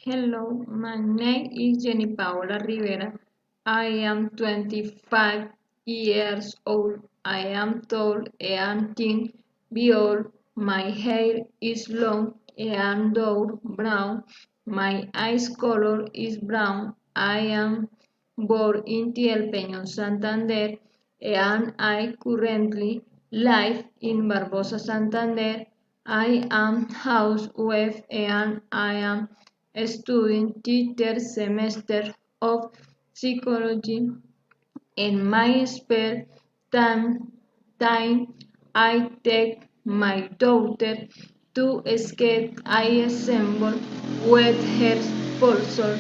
Hello, my name is Jenny Paola Rivera. I am 25 years old. I am tall and thin, beard. My hair is long and dark brown. My eyes color is brown. I am born in El Peñón, Santander, and I currently live in Barbosa, Santander. I am housewife and I am studying the third semester of psychology. In my spare time, I take my daughter to skate. I assemble with her sponsor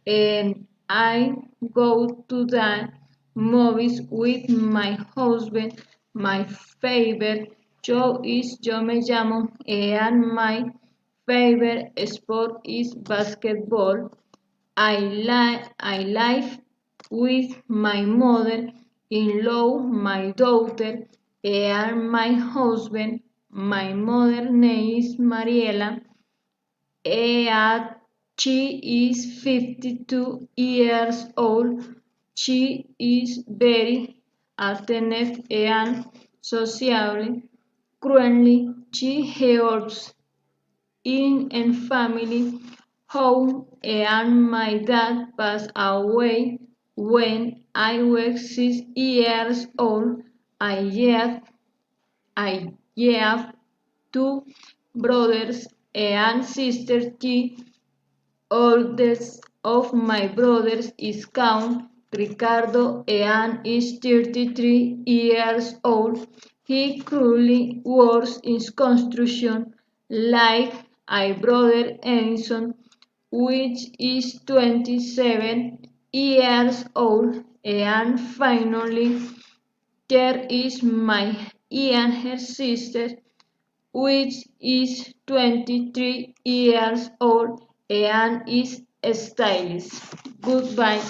and I go to the movies with my husband. My favorite show is Yo Me Llamo and my favorite sport is basketball. I live with my mother-in-law, my daughter, and my husband. My mother name is Mariela, and she is 52 years old. She is very attentive and sociable. Currently, she helps in a family home and my dad passed away when I was 6 years old. I have, I have two brothers and sisters. The oldest of my brothers is Count Ricardo and is 33 years old. He currently works in construction like my brother Enson, which is 27 years old. And finally, there is my younger sister which is 23 years old and is a stylist. Goodbye.